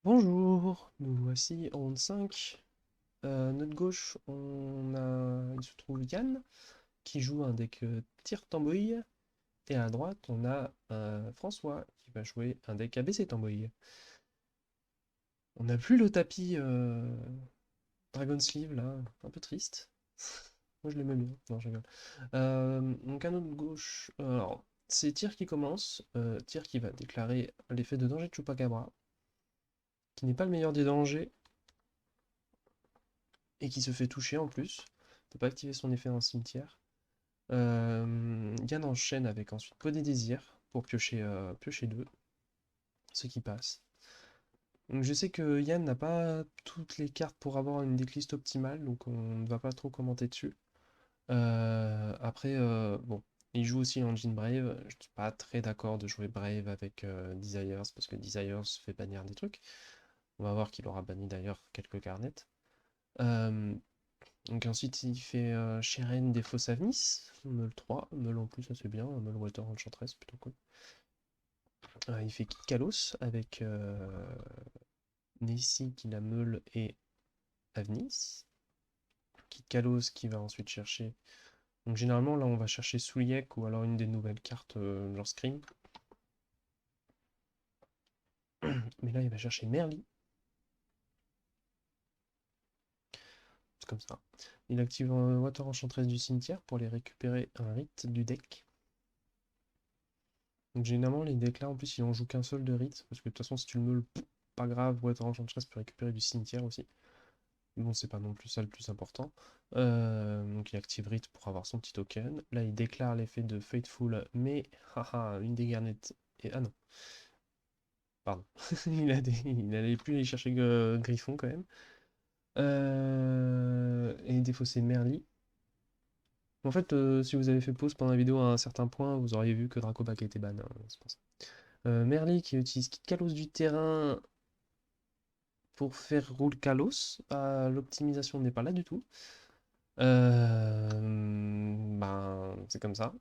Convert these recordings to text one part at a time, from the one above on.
Bonjour, nous voici en round 5. Notre gauche, il se trouve Yann qui joue un deck tir tambouille. Et à droite, on a François qui va jouer un deck ABC tambouille. On n'a plus le tapis Dragon Sleeve là, un peu triste. Moi je l'aimais bien, non je rigole. Donc à notre gauche, alors c'est Tyr qui commence. Tyr qui va déclarer l'effet de danger de Chupacabra, qui n'est pas le meilleur des dangers et qui se fait toucher en plus. Il peut pas activer son effet dans le cimetière. Yann enchaîne avec ensuite Pot des Désirs pour piocher 2, ce qui passe. Donc je sais que Yann n'a pas toutes les cartes pour avoir une decklist optimale, donc on ne va pas trop commenter dessus. Après, bon, il joue aussi Engine Brave. Je suis pas très d'accord de jouer Brave avec Desires, parce que Desires fait bannir des trucs. On va voir qu'il aura banni d'ailleurs quelques carnets. Euh, Donc ensuite il fait Sheren des Fosses Avnis, Meule 3, Meule en plus ça c'est bien, Meule Water Enchantress plutôt cool. Il fait Kit Kalos avec Nessie qui la Meule et Avnis. Kit Kalos qui va ensuite chercher. Donc généralement là on va chercher Souliek ou alors une des nouvelles cartes genre Scream. Mais là il va chercher Merly, c'est comme ça. Il active Water Enchantress du cimetière pour les récupérer un rite du deck. Donc généralement les decks là en plus il en joue qu'un seul de rite, parce que de toute façon si tu le meules, pas grave, Water Enchantress peut récupérer du cimetière aussi. Mais bon c'est pas non plus ça le plus important. Donc il active rite pour avoir son petit token. Là il déclare l'effet de Fateful, mais haha, une des garnettes. Et ah non, pardon. Il allait plus aller chercher Griffon quand même. Et défausser Merly. En fait, si vous avez fait pause pendant la vidéo à un certain point, vous auriez vu que Dracoback était ban, hein, c'est pour ça. Merly qui utilise Kit Kalos du terrain pour faire roule Kalos. L'optimisation n'est pas là du tout. Ben, c'est comme ça.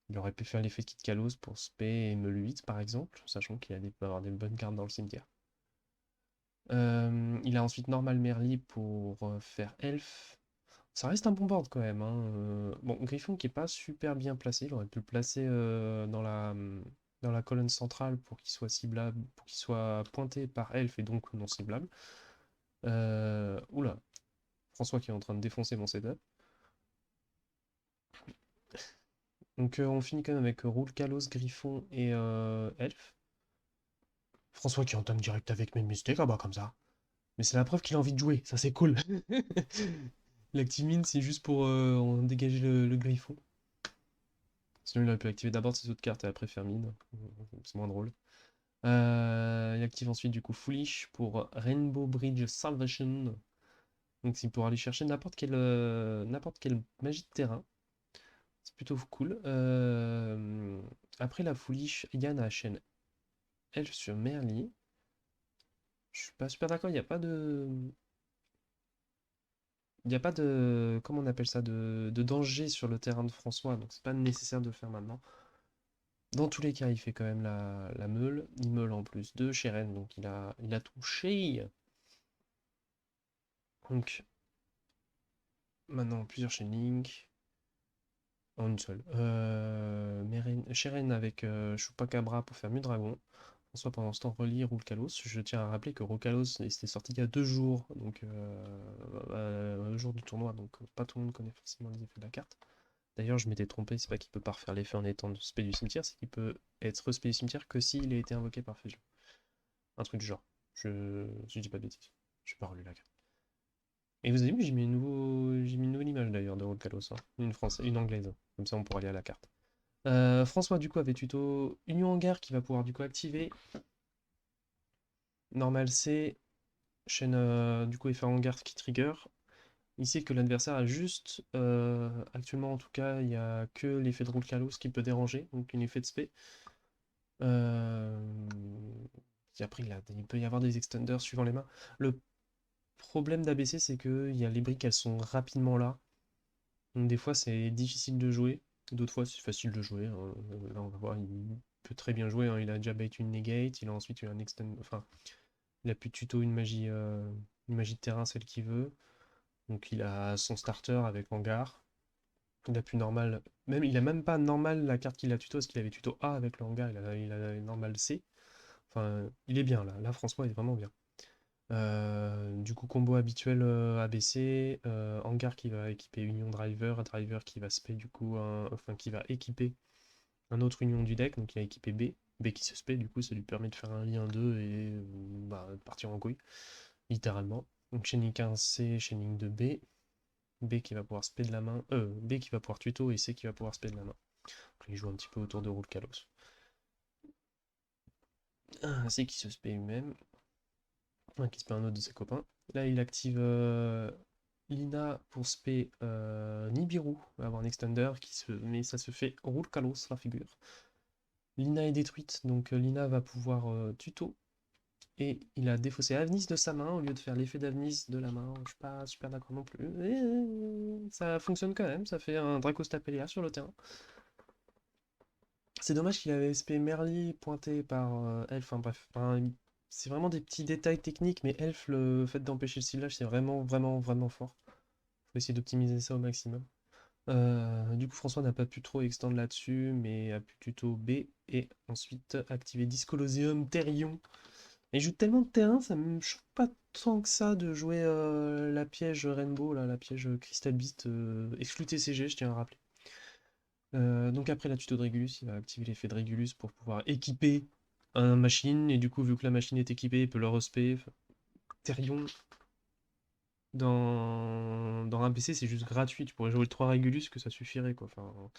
Il aurait pu faire l'effet Kit Kalos pour spé et Meule 8 par exemple, sachant qu'il allait avoir des bonnes cartes dans le cimetière. Il a ensuite Normal Merly pour faire Elf. Ça reste un bon board quand même, hein. Bon, Griffon qui est pas super bien placé, il aurait pu le placer dans la colonne centrale pour qu'il soit ciblable, pour qu'il soit pointé par Elf et donc non ciblable. Oula, François qui est en train de défoncer mon setup. Donc on finit quand même avec Roule, Kalos, Griffon et Elf. François qui entame direct avec mes mystiques, ah bah comme ça. Mais c'est la preuve qu'il a envie de jouer, ça c'est cool. L'Actimine c'est juste pour en dégager le Griffon. Sinon il aurait pu activer d'abord ses autres cartes et après faire mine. C'est moins drôle. Il active ensuite du coup Foolish pour Rainbow Bridge Salvation. Donc c'est pour aller chercher n'importe quelle magie de terrain. C'est plutôt cool. Après la Foolish, Yann a chaîne Elf sur Merly. Je suis pas super d'accord, il n'y a pas de. Il n'y a pas de. Comment on appelle ça? De danger sur le terrain de François, donc c'est pas nécessaire de le faire maintenant. Dans tous les cas, il fait quand même la meule. Il meule en plus de Sheren, donc il a touché. Donc maintenant plusieurs chainlink. En une seule. Sheren avec Chupacabra pour faire Mudragon. François pendant ce temps relie Roukalos. Je tiens à rappeler que Roukalos était sorti il y a 2 jours, donc un jour du tournoi, donc pas tout le monde connaît forcément les effets de la carte. D'ailleurs, je m'étais trompé, c'est pas qu'il peut pas refaire l'effet en étant spé du cimetière, c'est qu'il peut être spé du cimetière que s'il a été invoqué par fusion. Un truc du genre. Je dis pas de bêtises. J'ai pas relu la carte. Et vous avez vu, j'ai mis une nouvelle image d'ailleurs de Roukalos, hein. Une française, une anglaise. Comme ça, on pourra aller à la carte. François, du coup, avait tuto Union en guerre qui va pouvoir du coup activer. Normal C, chaîne du coup effet en garde qui trigger. Il sait que l'adversaire a juste, actuellement en tout cas, il n'y a que l'effet de Roule Kalos qui peut déranger, donc un effet de spé. Euh, et après, il peut y avoir des extenders suivant les mains. Le problème d'ABC, c'est que il y a les briques, elles sont rapidement là. Donc des fois, c'est difficile de jouer. D'autres fois, c'est facile de jouer, hein. Là, on va voir, peut très bien jouer, hein. Il a déjà bait une negate, il a ensuite eu un extend... Enfin, il a pu tuto une magie de terrain, celle qu'il veut. Donc il a son starter avec hangar. Il a pu normal... Même, il a même pas normal la carte qu'il a tuto, parce qu'il avait tuto A avec le hangar, il a normal C. Enfin, il est bien là. Là, François est vraiment bien. Du coup, combo habituel ABC, hangar qui va équiper Union Driver, un driver qui va spé du coup, enfin qui va équiper un autre Union du deck, donc il a équipé B. B qui se spé, du coup, ça lui permet de faire un lien 2 et bah, de partir en couille, littéralement. Donc Chaining 15 C, Chaining 2 B. B qui va pouvoir spé de la main, B qui va pouvoir tuto et C qui va pouvoir spé de la main. Donc il joue un petit peu autour de Rule Kalos. C qui se spé lui-même, qui spé un autre de ses copains. Là, il active Lina pour spé Nibiru, va avoir un extender, mais ça se fait Rule Kalos la figure. Lina est détruite, donc Lina va pouvoir tuto. Et il a défaussé Avnis de sa main au lieu de faire l'effet d'Avnis de la main. Je suis pas super d'accord non plus. Ça fonctionne quand même, ça fait un Dracostapelia sur le terrain. C'est dommage qu'il avait SP Merly pointé par Elf, enfin bref. Enfin, c'est vraiment des petits détails techniques, mais Elf, le fait d'empêcher le ciblage, c'est vraiment, vraiment, vraiment fort. Faut essayer d'optimiser ça au maximum. Du coup, François n'a pas pu trop extendre là-dessus, mais a pu tuto B et ensuite activer Discolosium, Therion. Et il joue tellement de terrain, ça me choque pas tant que ça de jouer la piège Rainbow, là, la piège Crystal Beast, exclu TCG, je tiens à rappeler. Donc après la tuto de Régulus, il va activer l'effet de Régulus pour pouvoir équiper un machine, et du coup, vu que la machine est équipée, il peut le respect. Therion, dans un PC, c'est juste gratuit. Tu pourrais jouer le 3 Régulus, que ça suffirait, quoi. Enfin,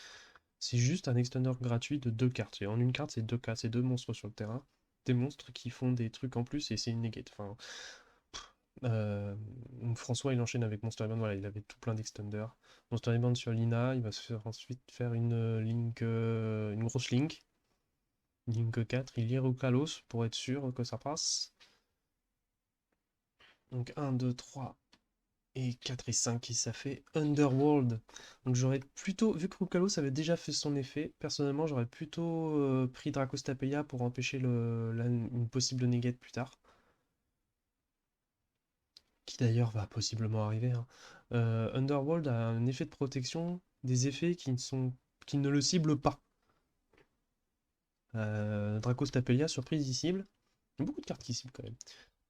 c'est juste un extender gratuit de 2 cartes. Et en une carte, c'est 2 cartes, c'est 2 monstres sur le terrain. Des monstres qui font des trucs en plus, et c'est une negate. Enfin, euh, François, il enchaîne avec Monster Band, voilà, il avait tout plein d'extenders. Monster Band sur Lina, il va se faire ensuite faire une grosse Link 4, il ira au Kalos pour être sûr que ça passe. Donc 1, 2, 3 et 4 et 5, et ça fait Underworld. Donc j'aurais plutôt, vu que Rukalos avait déjà fait son effet, personnellement j'aurais plutôt pris Dracostapelia pour empêcher une possible negate plus tard. Qui d'ailleurs va possiblement arriver, hein. Underworld a un effet de protection des effets qui ne le ciblent pas. Dracostapelia, surprise, il cible. Il y a beaucoup de cartes qui ciblent quand même.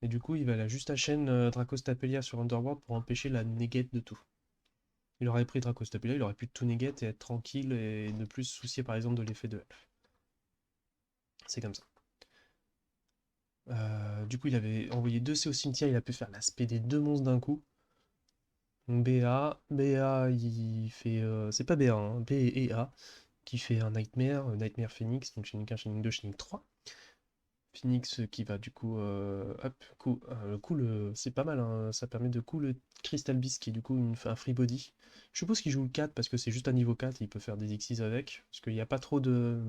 Et du coup, il va la juste à chaîne Dracostapelia sur Underworld pour empêcher la negate de tout. Il aurait pris Dracostapelia, il aurait pu tout negate et être tranquille et ne plus se soucier par exemple de l'effet de Elf. C'est comme ça. Du coup, il avait envoyé 2 C au cimetière, il a pu faire l'aspect des 2 monstres d'un coup. Donc BA, il fait. C'est pas BA, hein, B et A, qui fait un Nightmare, Nightmare Phoenix, donc Shining 1, Shining 2, Shining 3. Phoenix qui va du coup. Hop, c'est pas mal, hein, ça permet de coup le Crystal Beast qui est du coup un free body. Je suppose qu'il joue le 4 parce que c'est juste un niveau 4 et il peut faire des Xyz avec. Parce qu'il n'y a pas trop de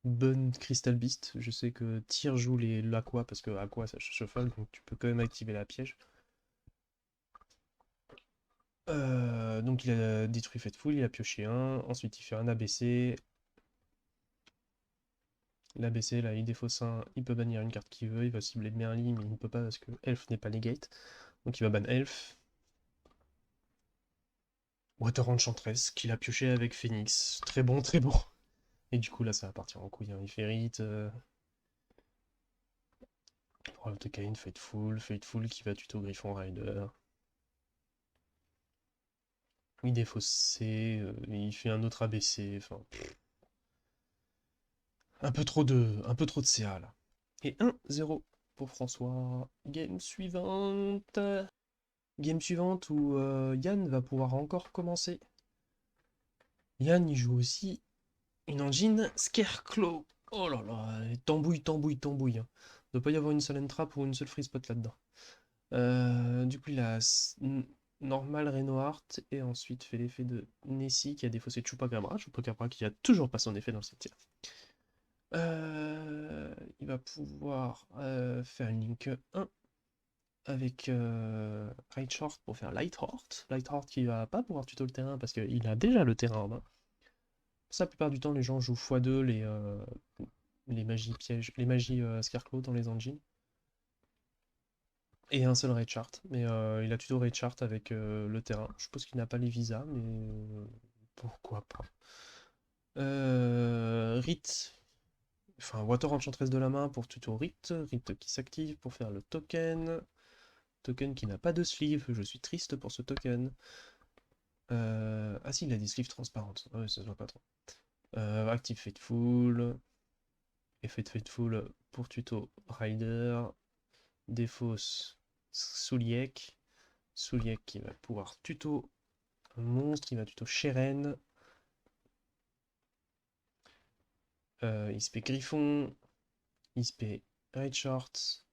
bonnes Crystal Beast. Je sais que Tyr joue l'Aqua parce que Aqua ça shuffle, donc tu peux quand même activer la piège. Donc il a détruit Fateful, il a pioché un, ensuite il fait un ABC. L'ABC là il défausse un, il peut bannir une carte qu'il veut, il va cibler Merly mais il ne peut pas parce que Elf n'est pas negate. Donc il va ban Elf. Water Enchantress qu'il a pioché avec Phoenix. Très bon, très bon. Et du coup là ça va partir en couille, hein. Il fait Rite. Pour Kain, Fateful qui va tuto Griffon Rider. Il défausse C, il fait un autre ABC, enfin. Un peu trop de CA là. Et 1-0 pour François. Game suivante. Game suivante où Yann va pouvoir encore commencer. Yann, il joue aussi une engine Scarecrow. Oh là là, tambouille, tambouille, tambouille, hein. Il ne doit pas y avoir une seule entrap ou une seule free spot là-dedans. Du coup, il a normal Reinhardt et ensuite fait l'effet de Nessie qui a défaussé Chupacabra. Chupacabra qui a toujours pas son effet dans le cimetière. Il va pouvoir faire une link 1 avec Short pour faire Lightheart. Lightheart qui va pas pouvoir tuto le terrain parce qu'il a déjà le terrain en main. Ça, la plupart du temps, les gens jouent x2 les magies pièges, les magies Scarecrow dans les engines. Et un seul raid chart. Mais il a tuto raid chart avec le terrain. Je suppose qu'il n'a pas les visas, mais pourquoi pas. Rite. Enfin, Water Enchantress de la main pour tuto Rite. Rite qui s'active pour faire le token. Token qui n'a pas de sleeve. Je suis triste pour ce token. Ah si, il a des sleeves transparentes. Ouais, ça se voit pas trop. Active Fateful. Effet de Fateful pour tuto Rider. Défausse Souliek. Souliek qui va pouvoir tuto un monstre. Il va tuto Sheren. Il se fait Griffon. Il se fait Red Short.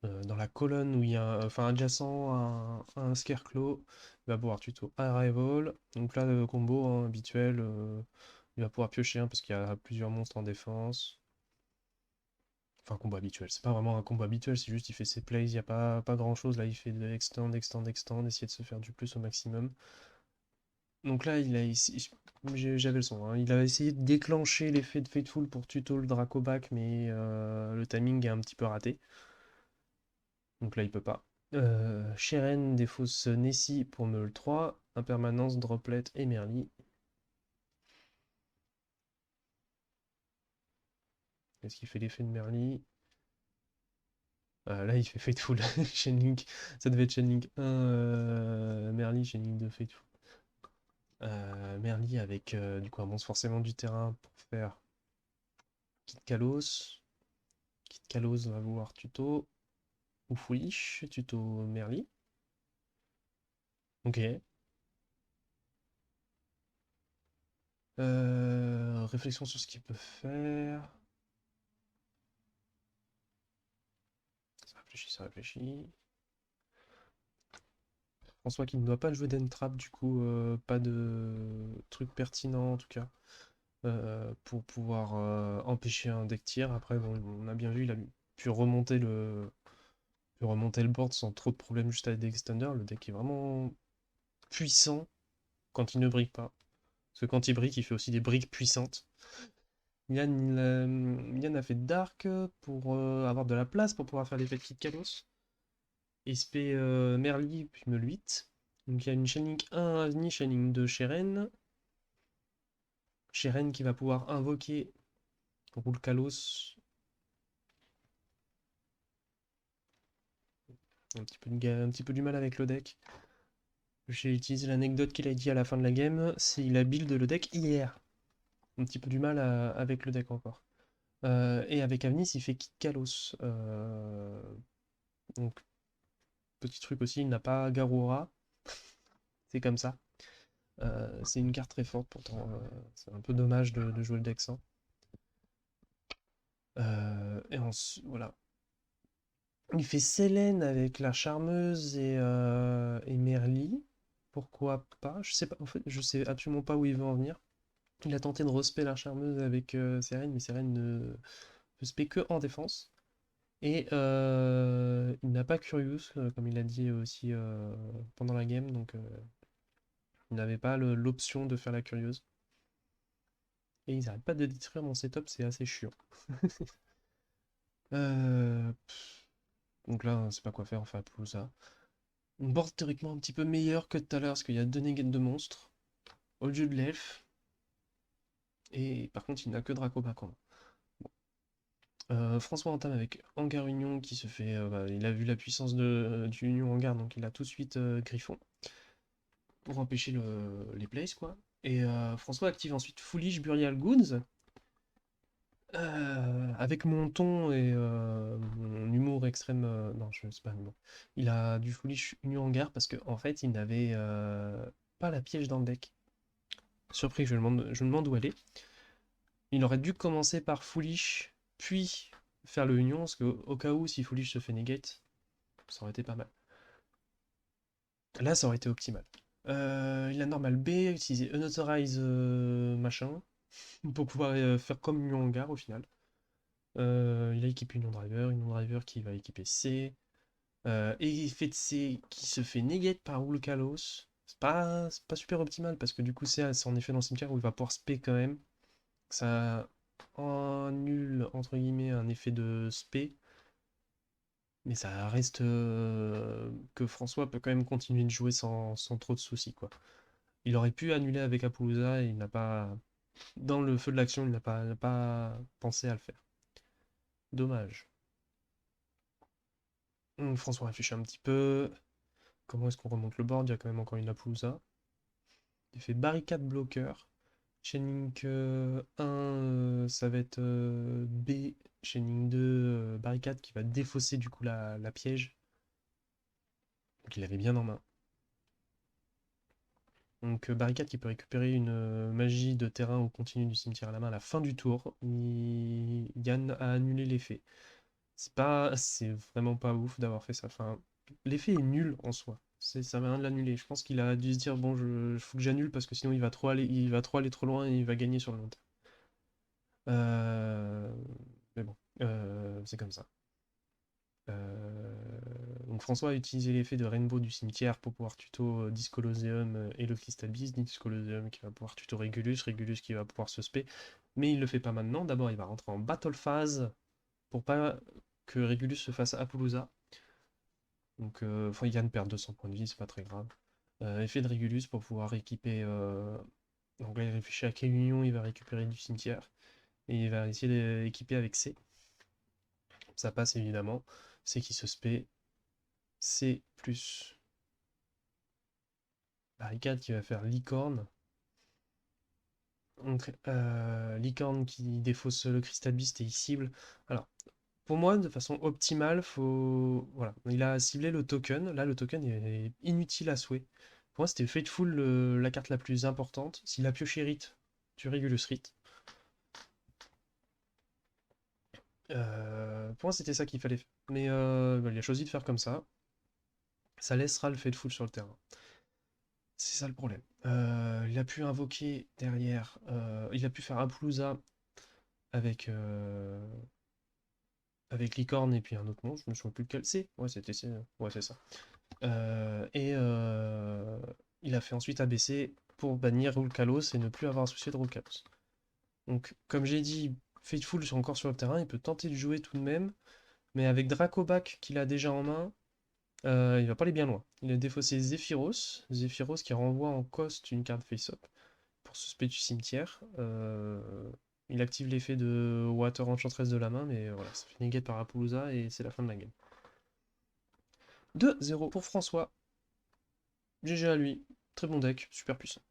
Dans la colonne où il y a enfin adjacent à un Scarecrow, il va pouvoir tuto Arrival. Donc là, le combo hein, habituel, il va pouvoir piocher un parce qu'il y a plusieurs monstres en défense. Enfin, combo habituel, c'est pas vraiment un combo habituel, c'est juste il fait ses plays, il n'y a pas grand chose. Là, il fait de extend, extend, extend, essayer de se faire du plus au maximum. Donc là, j'avais le son, hein. Il a essayé de déclencher l'effet de Fateful pour tuto le Dracoback, mais le timing est un petit peu raté. Donc là, il peut pas. Sheren défausse Nessie pour Meul 3. Impermanence, Droplet et Merly. Est-ce qu'il fait l'effet de Merly? Là, il fait Fateful. Chainlink. Ça devait être Chainlink 1. Merly, Chainlink 2, Fateful. Merly avec du coup un monstre forcément du terrain pour faire Kit Kalos. Kit Kalos va vouloir tuto. Ou Foolish. Tuto Merly. Ok. Réflexion sur ce qu'il peut faire. Ça réfléchit, ça réfléchit. François qui ne doit pas jouer d'entrap, du coup, pas de truc pertinent en tout cas, pour pouvoir empêcher un deck tier. Après, bon, on a bien vu, il a pu remonter le board sans trop de problèmes juste avec des extenders. Le deck est vraiment puissant quand il ne brique pas. Parce que quand il brique, il fait aussi des briques puissantes. Yann a fait Dark pour avoir de la place pour pouvoir faire l'effet de Kit Kalos. SP Merly, puis Meul 8. Donc il y a une Shining 1 Avni, Shining 2 Sheren. Sheren qui va pouvoir invoquer Roule Kalos. Un petit peu du mal avec le deck. J'ai utilisé l'anecdote qu'il a dit à la fin de la game. C'est il a build le deck hier. Un petit peu du mal avec le deck encore. Et avec Avnis, il fait Kit Kalos. Donc, petit truc aussi, il n'a pas Garura. C'est comme ça. C'est une carte très forte pourtant. C'est un peu dommage de jouer le deck sans. Et ensuite, voilà. Il fait Selene avec la charmeuse et Merly. Pourquoi pas? Je sais pas. En fait, je sais absolument pas où il veut en venir. Il a tenté de respect la charmeuse avec Seren, mais Seren ne spé que en défense. Et il n'a pas Curious, comme il a dit aussi pendant la game, donc il n'avait pas l'option de faire la Curieuse. Et ils n'arrêtent pas de détruire mon setup, c'est assez chiant. Euh, donc là, on sait pas quoi faire, enfin, pour ça. On board théoriquement un petit peu meilleur que tout à l'heure, parce qu'il y a deux negates de monstres, au lieu de l'elfe. Et par contre, il n'a que Dracobac en main. François entame avec Hangar Union qui se fait. Il a vu la puissance du Union Hangar, donc il a tout de suite Griffon pour empêcher les plays, quoi. Et François active ensuite Foolish Burial Goods. Avec mon ton et mon humour extrême. Non, je sais pas humour. Il a du Foolish Union Hangar parce qu'en fait, il n'avait pas la piège dans le deck. Surpris, je me demande où elle est. Il aurait dû commencer par Foolish, puis faire le Union, parce qu'au cas où, si Foolish se fait negate, ça aurait été pas mal. Là, ça aurait été optimal. Il a normal B, utiliser Unauthorize machin, pour pouvoir faire comme Union Hangar au final. Il a équipé Union Driver qui va équiper C. Et il fait de C qui se fait negate par Kalos. C'est pas super optimal parce que du coup c'est en effet dans le cimetière où il va pouvoir spé quand même. Ça annule entre guillemets un effet de spé, mais ça reste que François peut quand même continuer de jouer sans trop de soucis quoi. Il aurait pu annuler avec Apollousa et il n'a pas. Dans le feu de l'action, il n'a pas pensé à le faire. Dommage. François réfléchit un petit peu. Comment est-ce qu'on remonte le board? Il y a quand même encore une Apollousa. Il fait barricade bloqueur. Chainlink 1, ça va être B. Chainlink 2, barricade qui va défausser du coup la piège. Donc il avait bien en main. Donc barricade qui peut récupérer une magie de terrain au continu du cimetière à la main à la fin du tour. Yann a annulé l'effet. C'est vraiment pas ouf d'avoir fait ça. Enfin, l'effet est nul en soi. Ça va rien de l'annuler. Je pense qu'il a dû se dire bon, faut que j'annule parce que sinon il va trop aller trop loin et il va gagner sur le long terme. Euh, mais bon, c'est comme ça. Euh, donc François a utilisé l'effet de Rainbow du cimetière pour pouvoir tuto Discoloseum et le Crystal Beast. Discoloseum qui va pouvoir tuto Regulus, Regulus qui va pouvoir se spé. Mais il le fait pas maintenant. D'abord, il va rentrer en battle phase pour pas que Regulus se fasse Apollousa. Donc, Yann perd 200 points de vie, c'est pas très grave. Effet de Régulus pour pouvoir équiper. Donc là, il réfléchit à quelle union il va récupérer du cimetière. Et il va essayer d'équiper avec C. Ça passe évidemment. C qui se spé. C plus barricade qui va faire licorne. Donc, licorne qui défausse le Crystal Beast et il cible. Alors, pour moi, de façon optimale, faut. Voilà. Il a ciblé le token. Là, le token est inutile à souhait. Pour moi, c'était Fateful la carte la plus importante. S'il a pioché Rite, tu Regulus Rite. Pour moi, c'était ça qu'il fallait faire. Mais il a choisi de faire comme ça. Ça laissera le Fateful sur le terrain. C'est ça le problème. Il a pu invoquer derrière. Il a pu faire Apollousa avec, avec Licorne et puis un autre monstre. Je me souviens plus lequel c'est. Ouais, ouais, c'est ça. Et il a fait ensuite ABC pour bannir Rulkalos et ne plus avoir associé de Rulkalos. Donc, comme j'ai dit, Faithful est encore sur le terrain, il peut tenter de jouer tout de même, mais avec Dracobac qu'il a déjà en main, il va pas aller bien loin. Il a défaussé Zephyros, Zephyros qui renvoie en cost une carte face-up pour ce spé du cimetière. Il active l'effet de Water Enchantress de la main, mais voilà, ça fait negate par Apollousa et c'est la fin de la game. 2-0 pour François. GG à lui. Très bon deck, super puissant.